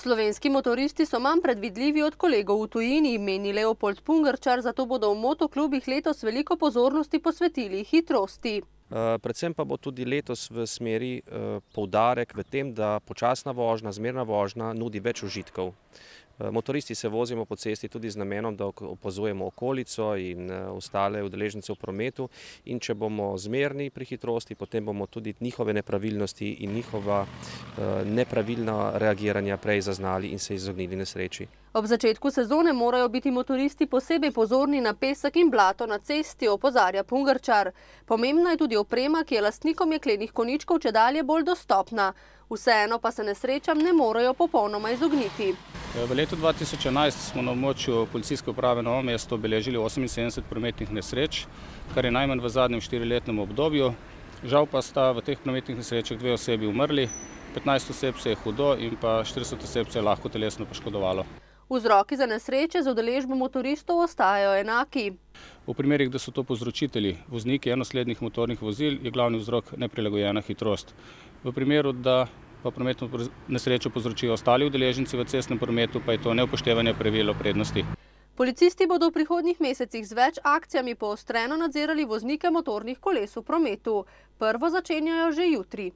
Slovenski motoristi so manj predvidljivi od kolegov v tujini, meni Leopold Pungarčar, zato bodo v motoklubih letos veliko pozornosti posvetili hitrosti. Predvsem pa bo tudi letos v smeri poudarek v tem, da počasna vožnja, zmerna vožnja nudi več užitkov. Motoristi se vozimo po cesti tudi z namenom, da opazujemo okolico in ostale udeležence v prometu, in če bomo zmerni pri hitrosti, potem bomo tudi njihove nepravilnosti in njihova nepravilna reagiranja prej zaznali in se izognili nesreči. Ob začetku sezone morajo biti motoristi posebej pozorni na pesek in blato na cesti, opozarja Pungarčar. Pomembna je tudi oprema, ki je lastnikom jeklenih konjičkov čedalje bolj dostopna. Vseeno pa se nesrečam ne morejo popolnoma izogniti. V letu 2011 smo na območju policijske uprave Novo mesto beležili 78 prometnih nesreč, kar je najmanj v zadnjem 4-letnem obdobju. Žal pa sta v teh prometnih nesrečah 2 osebi umrli, 15 oseb se je hudo in pa 40 oseb se je lahko telesno poškodovalo. Vzroki za nesreče z udeležbo motoristov ostajajo enaki. V primerih, da so to povzročitelji, vozniki enoslednih motornih vozil, je glavni vzrok neprilagojena hitrost. V primeru, da pa prometno nesrečo povzročijo ostali udeleženci v cestnem prometu, pa je to neupoštevanje pravil o prednosti. Policisti bodo v prihodnjih mesecih z več akcijami poostreno nadzirali voznike motornih koles v prometu. Prvo začenjajo že jutri.